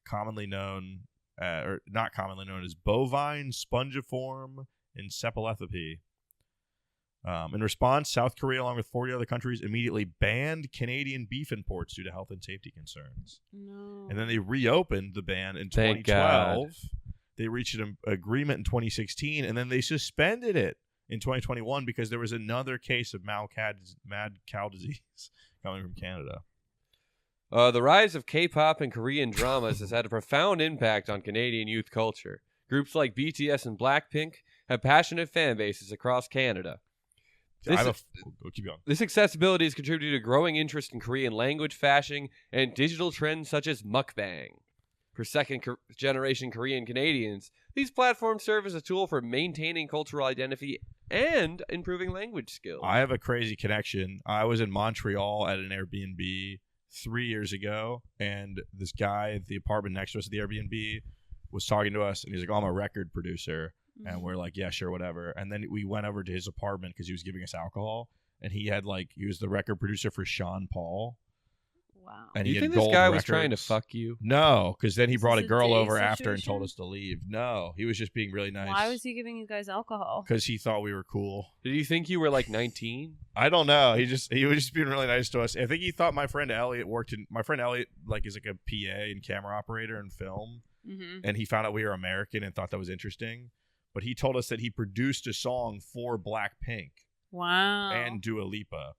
commonly known, or not commonly known as bovine spongiform encephalopathy. In response, South Korea, along with 40 other countries, immediately banned Canadian beef imports due to health and safety concerns. No. And then they reopened the ban in Thank 2012. God. They reached an agreement in 2016, and then they suspended it in 2021 because there was another case of mad cow disease coming from Canada. The rise of K-pop and Korean dramas has had a profound impact on Canadian youth culture. Groups like BTS and Blackpink have passionate fan bases across Canada. Keep going. This accessibility has contributed to growing interest in Korean language, fashion, and digital trends such as mukbang. For second-generation Korean Canadians, these platforms serve as a tool for maintaining cultural identity and improving language skills. I have a crazy connection. I was in Montreal at an Airbnb 3 years ago, and this guy at the apartment next to us at the Airbnb was talking to us, and he's like, I'm a record producer. And we're like, yeah, sure, whatever. And then we went over to his apartment because he was giving us alcohol. And he was the record producer for Sean Paul. Wow. And you he think had this gold guy records. was trying to fuck you? No, because then he brought a this a girl date over after and situation? told us to leave. No, he was just being really nice. Why was he giving you guys alcohol? Because he thought we were cool. Did you think you were like 19? I don't know. He was just being really nice to us. I think he thought my friend Elliot is like a PA and camera operator in film. Mm-hmm. And he found out we were American and thought that was interesting. But he told us that he produced a song for Blackpink. Wow. And Dua Lipa.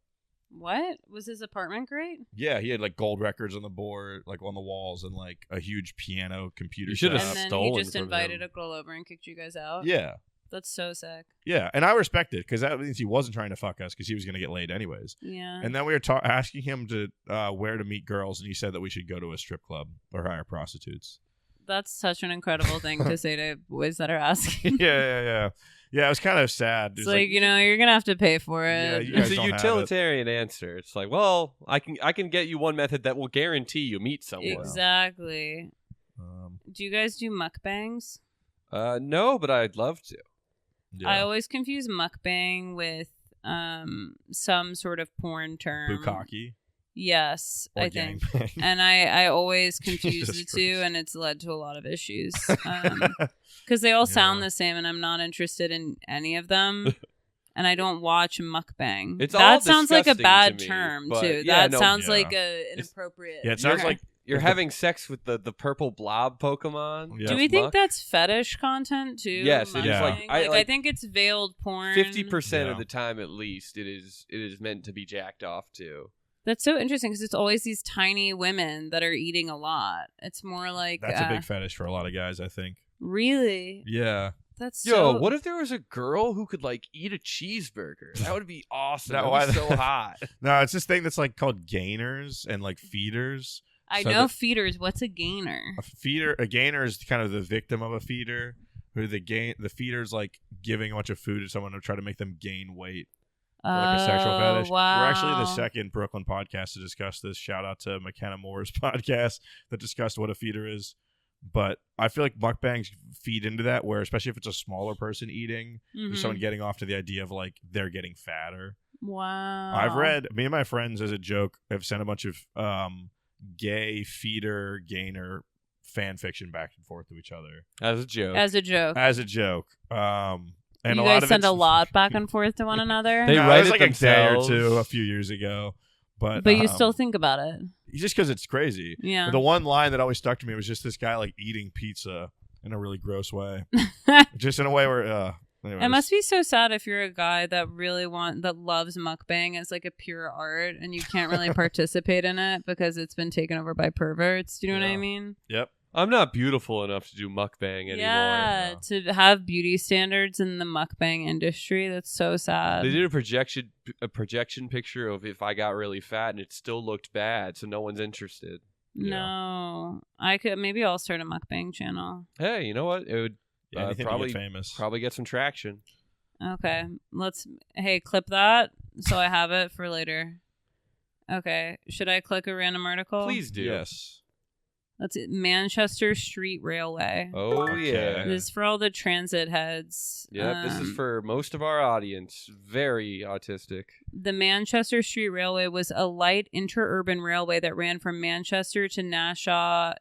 What? Was his apartment great? Yeah, he had like gold records on the board, like on the walls, and like a huge piano computer. You should have And then stolen he just from invited him. a girl over and kicked you guys out? Yeah. That's so sick. Yeah, and I respect it because that means he wasn't trying to fuck us because he was going to get laid anyways. Yeah. And then we were asking him to where to meet girls, and he said that we should go to a strip club or hire prostitutes. That's such an incredible thing to say to boys that are asking. Yeah. Yeah, it was kind of sad. It's like, you're gonna have to pay for Yeah, it. you guys It's a don't have utilitarian answer. It's like, well, I can get you one method that will guarantee you meet someone. Exactly. Do you guys do mukbangs? No, but I'd love to. Yeah. I always confuse mukbang with some sort of porn term. Bukkake. Yes, Or I think. gangbang. And I always confuse Jesus the two, Christ. and it's led to a lot of issues. Because they all sound the same, and I'm not interested in any of them. And I don't watch mukbang. It's all that sounds like a disgusting bad to me, term, but too. yeah, That no, sounds yeah. like an inappropriate. Yeah, it sounds like You're having sex with the purple blob Pokemon. Yeah. Do we That's think muck. that's fetish content too? Yes, it is Mukbang? like- I I think it's veiled porn. 50% Yeah. of the time, at least, it is meant to be jacked off to. That's so interesting because it's always these tiny women that are eating a lot. It's more like that's a big fetish for a lot of guys, I think. really. Yeah. That's Yo, so. what if there was a girl who could like eat a cheeseburger? That would be awesome. No, That'd be why- so hot. No, it's this thing that's like called gainers and like feeders. I so know that- feeders. What's a gainer? A gainer is kind of the victim of a feeder, who the feeder's like giving a bunch of food to someone to try to make them gain weight. For like a sexual fetish. Wow. We're actually the second Brooklyn podcast to discuss this. Shout out to McKenna Moore's podcast that discussed what a feeder is. But I feel like mukbangs feed into that, where especially if it's a smaller person eating, Mhm. there's someone getting off to the idea of like they're getting fatter. Wow. I've read, me and my friends as a joke have sent a bunch of gay feeder gainer fan fiction back and forth to each other As a joke. as a joke. as a joke. And You a lot guys of send a it's- lot back and forth to one another, They No, write it was it like a day or themselves. two a few years ago, but but you still think about it. just because it's crazy. Yeah. But the one line that always stuck to me was just this guy like eating pizza in a really gross way, just in a way where. Anyway, It must be so sad if you're a guy that that loves mukbang as like a pure art and you can't really participate in it because it's been taken over by perverts. Do you know what I Yeah. mean? Yep. I'm not beautiful enough to do mukbang anymore. Yeah, to have beauty standards in the mukbang industry, that's so sad. They did a projection picture of if I got really fat and it still looked bad, so no one's interested. No, maybe I'll start a mukbang channel. Hey, you know what? It would Yeah, anything to probably get famous. probably get some traction. Okay, clip that so I have it for later. Okay, should I click a random article? Please do. Yes. Let's see. Manchester Street Railway. Oh Okay. yeah. This is for all the transit heads. Yep, this is for most of our audience. Very autistic. The Manchester Street Railway was a light interurban railway that ran from Manchester to Nashua,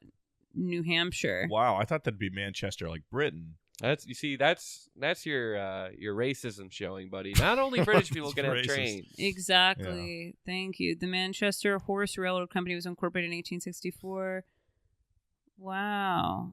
New Hampshire. Wow, I thought that'd be Manchester, like Britain. That's your racism showing, buddy. Not only British people can have Racist. E- trains. Exactly. Thank you. The Manchester Horse Railroad Company was incorporated in 1864. Wow.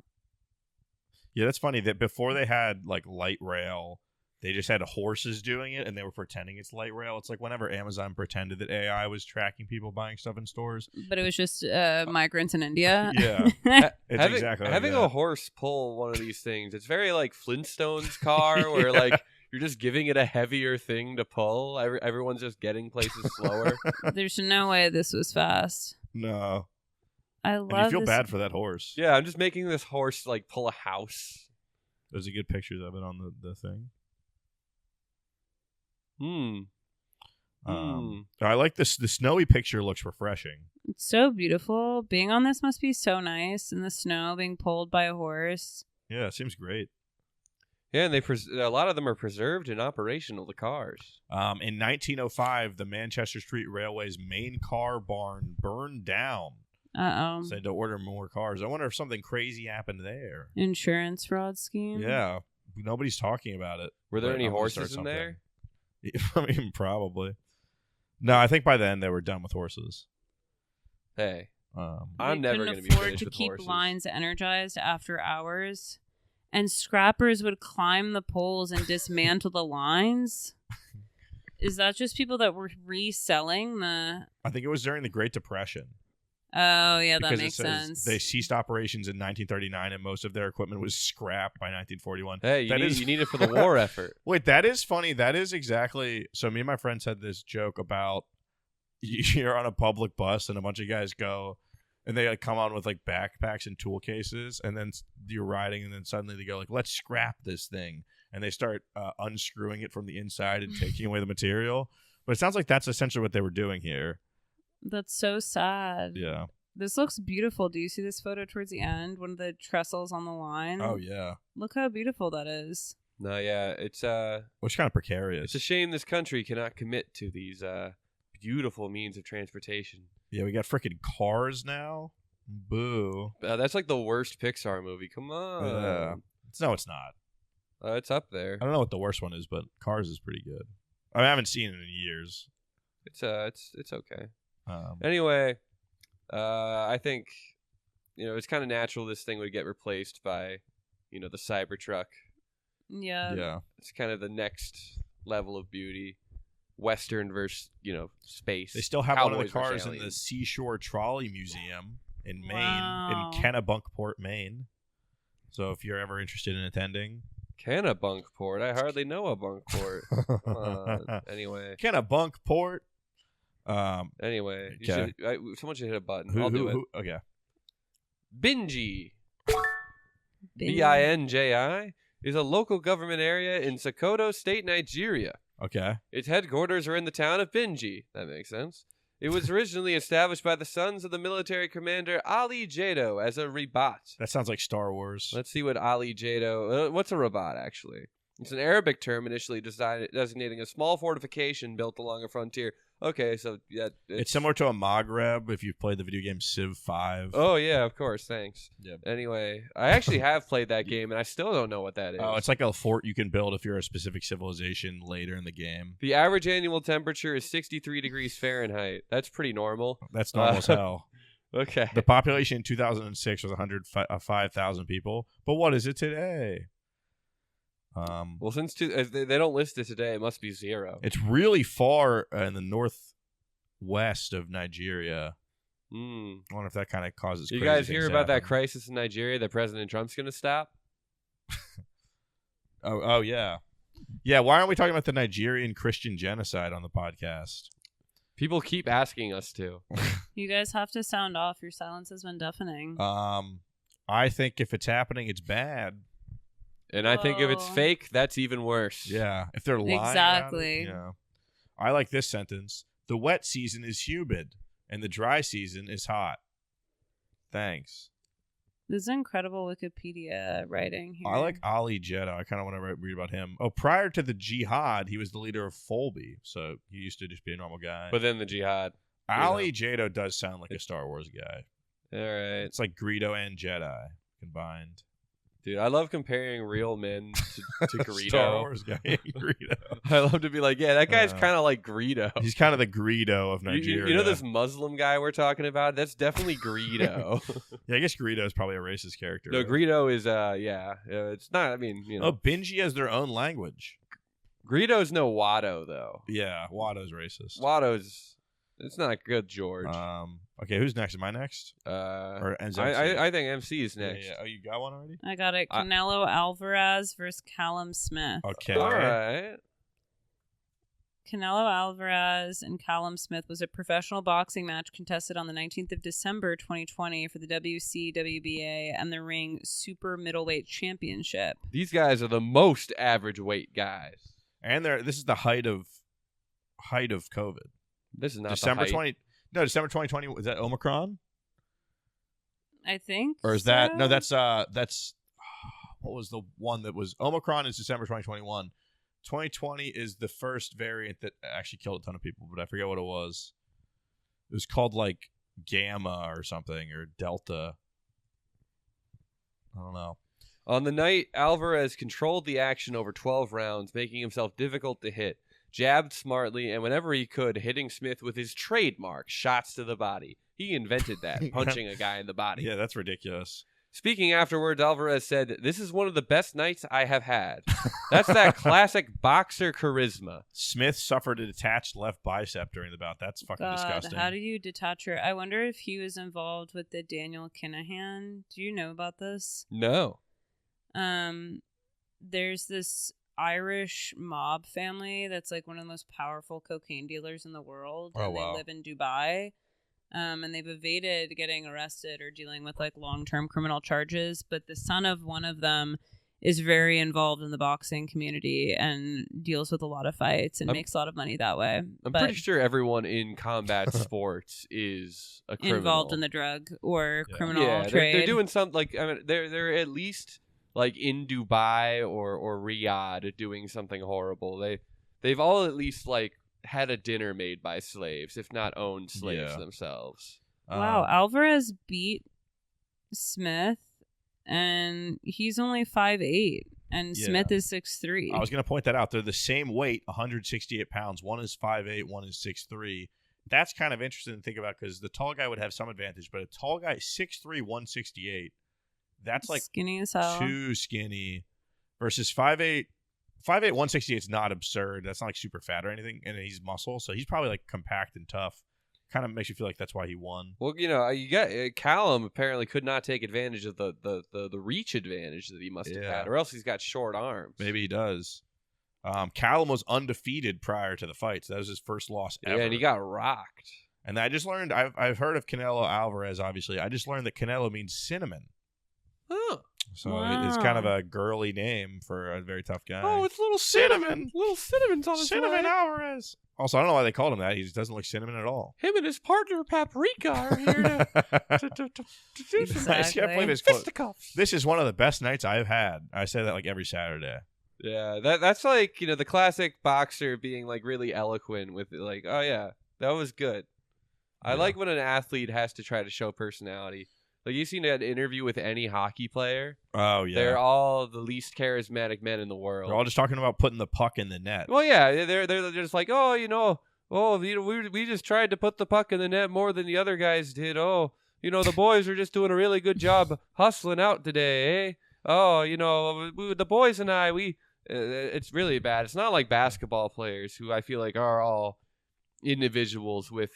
Yeah, that's funny that before they had like light rail, they just had horses doing it, and they were pretending it's light rail. It's like whenever Amazon pretended that AI was tracking people buying stuff in stores. But it was just migrants in India. Yeah, it's having exactly like having that. a horse pull one of these things. It's very like Flintstones car, where like you're just giving it a heavier thing to pull. Everyone's just getting places slower. There's no way this was fast. No, I and love you feel this. bad for that horse. Yeah, I'm just making this horse like pull a house. There's a good pictures of it on the thing. I like this. The snowy picture looks refreshing. It's so beautiful. Being on this must be so nice in the snow, being pulled by a horse. Yeah, it seems great. Yeah, and a lot of them are preserved and operational. The cars. In 1905, the Manchester Street Railway's main car barn burned down. Uh-oh. So they had to order more cars. I wonder if something crazy happened there. Insurance fraud scheme? Yeah, nobody's talking about it. Were there But any I'm gonna start horses in there? something. I mean, probably. No, I think by then they were done with horses. Hey, Um, I'm They never couldn't going to be afford finished to with keep horses. lines energized after hours, and scrappers would climb the poles and dismantle the lines. Is that just people that were reselling the? I think it was during the Great Depression. Oh yeah, that Because makes it says sense. they ceased operations in 1939, and most of their equipment was scrapped by 1941. Hey, you That need, is- you need it for the war effort. Wait, that is funny. That is exactly. So me and my friends had this joke about you're on a public bus and a bunch of guys go and they like come on with like backpacks and tool cases, and then you're riding, and then suddenly they go like, let's scrap this thing. and they start unscrewing it from the inside and taking away the material. But it sounds like that's essentially what they were doing here. That's so sad. Yeah. This looks beautiful. Do you see this photo towards the end? One of the trestles on the line? Oh, yeah. Look how beautiful that is. No, yeah, it's Which kind of precarious. It's a shame this country cannot commit to these beautiful means of transportation. Yeah, we got freaking cars now. Boo. That's like the worst Pixar movie. Come on. No, it's not. It's up there. I don't know what the worst one is, but Cars is pretty good. I haven't seen it in years. It's okay. Anyway, I think it's kind of natural this thing would get replaced by the Cybertruck. Yeah. It's kind of the next level of beauty. Western versus space. They still have Cowboys one of the cars versus in the aliens. Seashore Trolley Museum in Maine, Wow. in Kennebunkport, Maine. So if you're ever interested in attending, Kennebunkport. I hardly know a bunkport. Anyway. Kennebunkport. Anyway, Okay. someone should hit a button. I'll do it. Okay. Binji. Binji is a local government area in Sokoto State, Nigeria. Okay. Its headquarters are in the town of Binji. That makes sense. It was originally established by the sons of the military commander Ali Jado as a ribat. That sounds like Star Wars. Let's see what Ali Jado... what's a ribat, actually? It's an Arabic term initially designating a small fortification built along a frontier. Okay, so yeah, it's similar to a Maghreb if you've played the video game Civ 5. Oh yeah, of course. Thanks. Yeah. Anyway, I actually have played that game, and I still don't know what that is. Oh, it's like a fort you can build if you're a specific civilization later in the game. The average annual temperature is 63 degrees Fahrenheit. That's pretty normal. That's normal as hell. Okay. The population in 2006 was 105,000 people, but what is it today? Well, since they don't list it today, it must be 0. It's really far in the northwest of Nigeria. I wonder if that kind of causes. You crazy guys things hear to about that happen. crisis in Nigeria that President Trump's going to stop? Oh yeah, yeah. Why aren't we talking about the Nigerian Christian genocide on the podcast? People keep asking us to. You guys have to sound off. Your silence has been deafening. I think if it's happening, it's bad. And I think if it's Whoa. fake, that's even worse. Yeah, if they're lying. Exactly. About it, yeah. I like this sentence. The wet season is humid, and the dry season is hot. Thanks. This is incredible Wikipedia writing here. I like Ali Jeda. I kind of want to read about him. Oh, prior to the jihad, he was the leader of Folby, so he used to just be a normal guy. But then the jihad. Ali Jado does sound like a Star Wars guy. All right. It's like Greedo and Jedi combined. Dude, I love comparing real men to Greedo. Star Wars guy, Greedo. I love to be like, yeah, that guy's kind of like Greedo. He's kind of the Greedo of Nigeria. You know this Muslim guy we're talking about? That's definitely Greedo. Yeah, I guess Greedo is probably a racist character. No, right? Greedo is, it's not, I mean, Oh, Benji has their own language. Greedo's no Watto, though. Yeah, Watto's racist. Watto's, it's not good, George. Okay, who's next? Am I next? Or ends MC? I think MC is next. Yeah. Oh, you got one already? I got it. Canelo Alvarez versus Callum Smith. Okay. All right. Canelo Alvarez and Callum Smith was a professional boxing match contested on the 19th of December 2020 for the WCWBA and the Ring Super Middleweight Championship. These guys are the most average weight guys. And this is the height of COVID. This is not December the height. 2020. Was that Omicron? I think. Or is that so? no? That's what was the one that was Omicron? Is December 2021. 2020 is the first variant that actually killed a ton of people, but I forget what it was. It was called like Gamma or something, or Delta. I don't know. On the night, Alvarez controlled the action over 12 rounds, making himself difficult to hit, jabbed smartly, and whenever he could, hitting Smith with his trademark shots to the body. He invented that, punching a guy in the body. Yeah, that's ridiculous. Speaking afterwards, Alvarez said, "This is one of the best nights I have had." That's that classic boxer charisma. Smith suffered a detached left bicep during the bout. That's fucking God, disgusting. how do you detach your... I wonder if he was involved with the Daniel Kinahan. Do you know about this? No. There's this Irish mob family that's like one of the most powerful cocaine dealers in the world. Oh, and wow. They live in Dubai. And they've evaded getting arrested or dealing with like long-term criminal charges. But the son of one of them is very involved in the boxing community and deals with a lot of fights and makes a lot of money that way. I'm pretty sure everyone in combat sports is a criminal. Involved in the drug or criminal trade. They're doing something like, I mean, they're at least like in Dubai or Riyadh doing something horrible. They've all at least like had a dinner made by slaves, if not owned slaves themselves. Wow, Alvarez beat Smith, and he's only 5'8", and Smith is 6'3". I was going to point that out. They're the same weight, 168 pounds. One is 5'8", one is 6'3". That's kind of interesting to think about because the tall guy would have some advantage, but a tall guy, 6'3", 168, that's like skinny as hell. Too skinny versus 5'8", 168 is not absurd. That's not like super fat or anything, and he's muscle, so he's probably like compact and tough. Kind of makes you feel like that's why he won. Well, you know, you got Callum apparently could not take advantage of the reach advantage that he must have had, or else he's got short arms. Maybe he does. Callum was undefeated prior to the fight, so that was his first loss ever. Yeah, and he got rocked. And I just learned, I've heard of Canelo Alvarez, obviously. I just learned that Canelo means cinnamon. Huh. So it's kind of a girly name for a very tough guy. Oh, it's little cinnamon. Little cinnamon's on his Cinnamon way. Alvarez. Also, I don't know why they called him that. He just doesn't look cinnamon at all. Him and his partner Paprika are here to do some I can't believe it's fisticuffs. This is one of the best nights I've had. I say that like every Saturday. Yeah, that's like, you know, the classic boxer being like really eloquent with it, like, oh yeah, that was good. I like when an athlete has to try to show personality. Like, you've seen an interview with any hockey player. Oh, yeah. They're all the least charismatic men in the world. They're all just talking about putting the puck in the net. Well, yeah, they're just like, we just tried to put the puck in the net more than the other guys did. Oh, you know, the boys are just doing a really good job hustling out today, eh? Oh, you know, the boys and I, it's really bad. It's not like basketball players who I feel like are all individuals with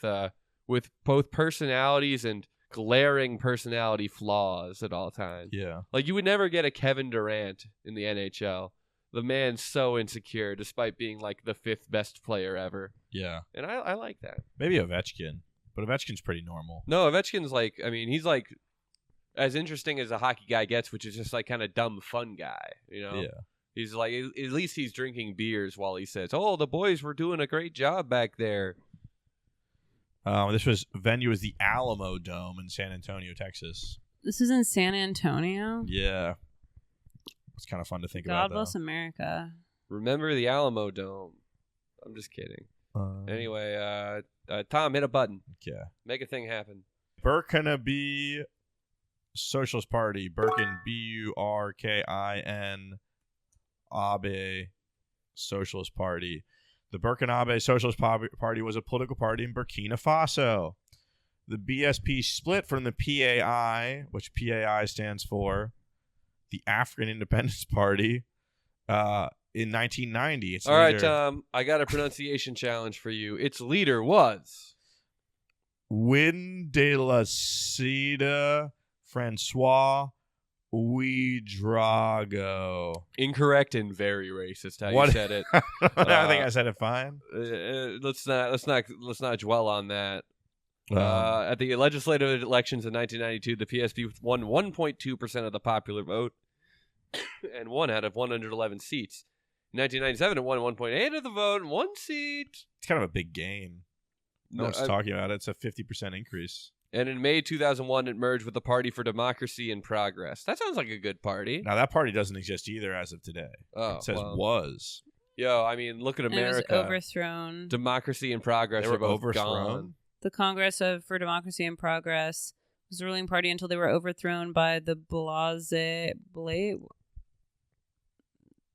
both personalities and glaring personality flaws at all times. Yeah. Like, you would never get a Kevin Durant in the NHL. The man's so insecure despite being like the 5th best player ever. Yeah. And I like that. Maybe Ovechkin. But Ovechkin's pretty normal. No, Ovechkin's like, I mean, he's like as interesting as a hockey guy gets, which is just like kind of dumb fun guy, you know? Yeah. He's like, at least he's drinking beers while he says, oh, the boys were doing a great job back there. This venue was the Alamo Dome in San Antonio, Texas. This is in San Antonio? Yeah. It's kind of fun to think about. God bless America. Remember the Alamo Dome. I'm just kidding. Anyway, Tom, hit a button. Okay. Make a thing happen. Burkinabe Socialist Party. Burkin, Burkin, Abe Socialist Party. The Burkinabe Socialist Party was a political party in Burkina Faso. The BSP split from the PAI, which PAI stands for the African Independence Party, in 1990. All right, Tom, I got a pronunciation challenge for you. Its leader was Win de la Cida Francois Ouedraogo. Incorrect and very racist. How you said it. I think I said it fine. Let's not dwell on that. At the legislative elections in 1992, the PSP won 1.2% of the popular vote and 1 out of 111 seats. In 1997, it won 1.8 of the vote and 1 seat. It's kind of a big gain. No one's talking about it. It's a 50% increase. And in May 2001, it merged with the Party for Democracy and Progress. That sounds like a good party. Now, that party doesn't exist either as of today. Oh, it says was. Yo, I mean, look at America. And it was overthrown. Democracy and Progress They were are both overthrown. gone. The Congress for Democracy and Progress was the ruling party until they were overthrown by the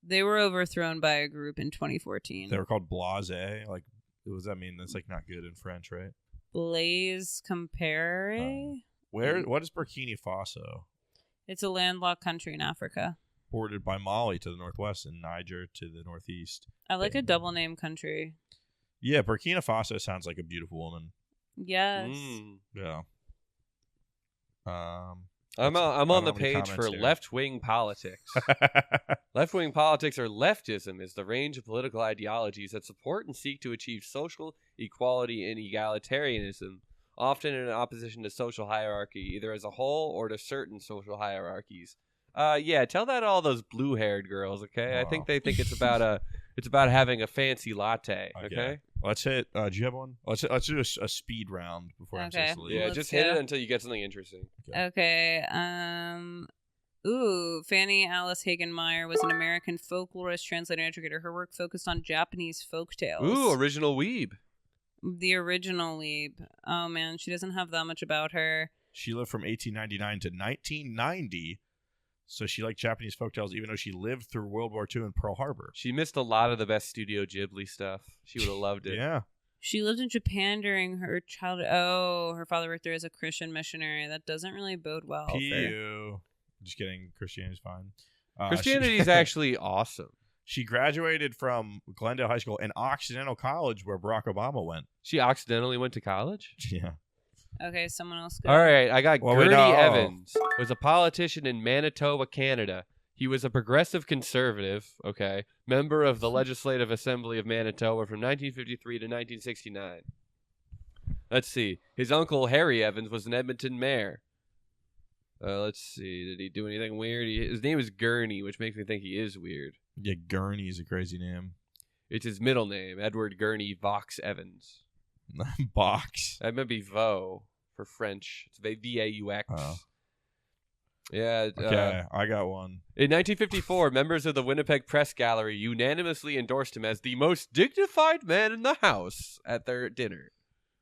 They were overthrown by a group in 2014. They were called Blase. Like, what does that mean? That's like not good in French, right? Blaise Compaoré. What is Burkina Faso? It's a landlocked country in Africa. Bordered by Mali to the northwest and Niger to the northeast. I like a double name country. Yeah, Burkina Faso sounds like a beautiful woman. Yes. Yeah. I'm on the page for left-wing politics. Left-wing politics or leftism is the range of political ideologies that support and seek to achieve social equality and egalitarianism, often in opposition to social hierarchy, either as a whole or to certain social hierarchies. Yeah, tell that to all those blue-haired girls, okay? I Oh. think they think it's about having a fancy latte, okay? Let's hit. Do you have one? Let's do a speed round before I'm Okay. sleep. Yeah, Let's just hit go. it until you get something interesting. Okay. Fanny Alice Hagenmeyer was an American folklorist, translator, and educator. Her work focused on Japanese folk tales. Ooh, original weeb. The original Weeb. Oh, man. She doesn't have that much about her. She lived from 1899 to 1990, so she liked Japanese folktales even though she lived through World War II in Pearl Harbor. She missed a lot of the best Studio Ghibli stuff. She would have loved it. Yeah. She lived in Japan during her childhood. Oh, her father worked there as a Christian missionary. That doesn't really bode well. P.U. Just kidding. Christianity's fine. Christianity is actually awesome. She graduated from Glendale High School and Occidental College, where Barack Obama went. She accidentally went to college? Yeah. Okay, someone else go. All right, I got Well, Gertie we know. Evans. Was a politician in Manitoba, Canada. He was a progressive conservative, okay, member of the Legislative Assembly of Manitoba from 1953 to 1969. Let's see. His uncle, Harry Evans, was an Edmonton mayor. Let's see. Did he do anything weird? His name is Gurney, which makes me think he is weird. Yeah, Gurney is a crazy name. It's his middle name, Edward Gurney Vaux Evans. Box. That might be Vaux for French. It's V-A-U-X. Oh. Yeah. Okay, I got one. In 1954, members of the Winnipeg Press Gallery unanimously endorsed him as the most dignified man in the House at their dinner.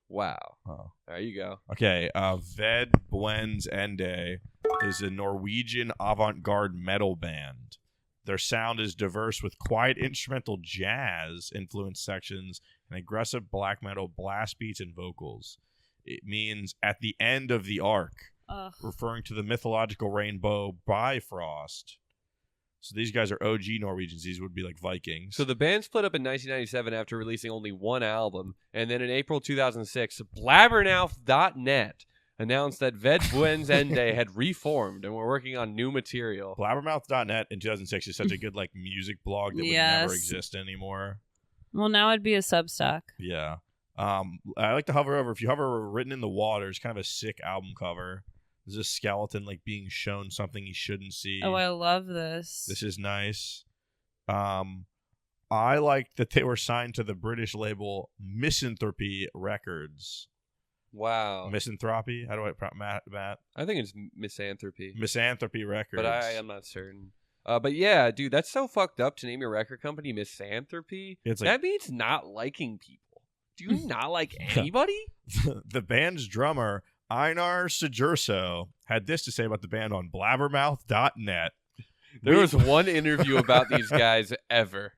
Wow. Oh. There you go. Okay, Ved Buens Ende is a Norwegian avant-garde metal band. Their sound is diverse with quiet instrumental jazz influenced sections and aggressive black metal blast beats and vocals. It means at the end of the arc, referring to the mythological rainbow Bifrost. So these guys are OG Norwegians. These would be like Vikings. So the band split up in 1997 after releasing only one album, and then in April 2006, Blabbermouth.net announced that Ved Buens Ende had reformed and were working on new material. Blabbermouth.net in 2006 is such a good like music blog that would never exist anymore. Well, now it'd be a Substack. Yeah. I like to hover over. If you hover over Written in the Water, it's kind of a sick album cover. There's a skeleton like being shown something he shouldn't see. Oh, I love this. This is nice. I like that they were signed to the British label Misanthropy Records. Wow. Misanthropy? How do I Matt? I think it's Misanthropy. Misanthropy Records. But I am not certain. But yeah, dude, that's so fucked up to name your record company Misanthropy. It's like, that means not liking people. Do you not like anybody? The band's drummer, Einar Sigurdsson, had this to say about the band on Blabbermouth.net. There was one interview about these guys ever.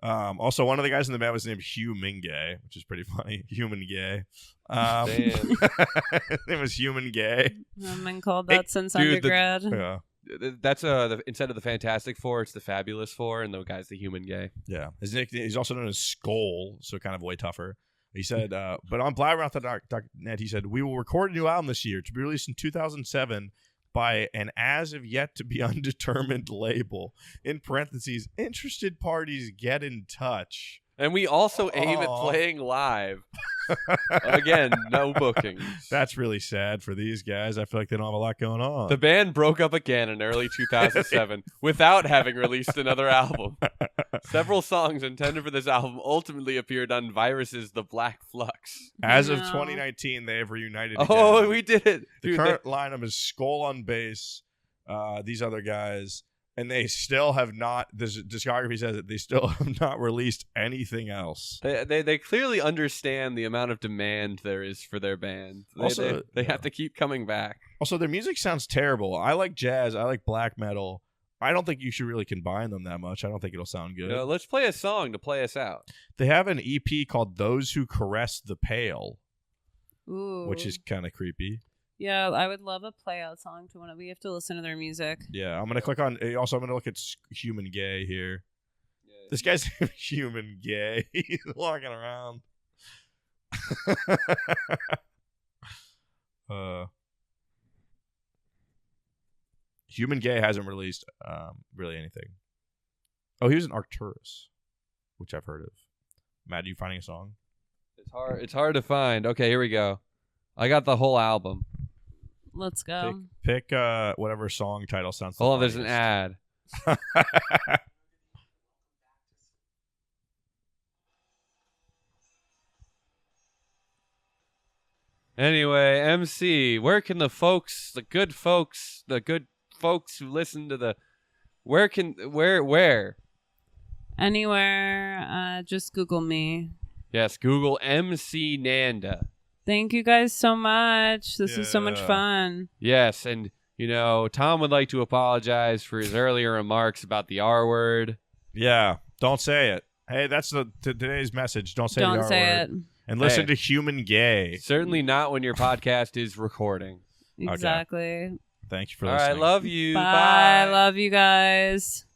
Also, one of the guys in the band was named Hugh Mingay, which is pretty funny. Human Gay. Damn. His name was Human Gay. I've been called that since undergrad. Yeah. That's instead of the Fantastic Four, it's the Fabulous Four, and the guy's the Human Gay. Yeah. His nickname, he's also known as Skull, so kind of way tougher. He said, but on Blabbermouth.net, he said, we will record a new album this year to be released in 2007 by an as of yet to be undetermined label. In parentheses, interested parties get in touch. And we also aim at playing live. Again, no bookings. That's really sad for these guys. I feel like they don't have a lot going on. The band broke up again in early 2007 without having released another album. Several songs intended for this album ultimately appeared on Virus's The Black Flux. As of 2019, they have reunited again. Oh, we did it. The current lineup is Skull on bass, these other guys, and they still have not, this discography says that they still have not released anything else. They clearly understand the amount of demand there is for their band. They have to keep coming back. Also, their music sounds terrible. I like jazz. I like black metal. I don't think you should really combine them that much. I don't think it'll sound good. Let's play a song to play us out. They have an EP called Those Who Caress the Pale, Ooh. which is kind of creepy. Yeah, I would love a play out song to one. We have to listen to their music. Yeah, I'm going to click on, also I'm going to look at Human Gay here. Yeah, this guy's Human Gay. He's walking around. Human Gay hasn't released really anything. Oh, he was in Arcturus, which I've heard of. Matt, are you finding a song? It's hard to find. Okay, here we go. I got the whole album. Let's go. Pick whatever song title sounds. Hold on, there's an ad. Anyway, MC, where can the good folks who listen to the, where? Anywhere, just Google me. Yes, Google MC Nanda. Thank you guys so much. This is so much fun. Yes, and Tom would like to apologize for his earlier remarks about the R word. Yeah, don't say it. Hey, that's today's message. Don't say the R word. Don't say it. And listen to Human Gay. Certainly not when your podcast is recording. Exactly. Thank you for listening. listening. All right, love you. Bye. Love you guys.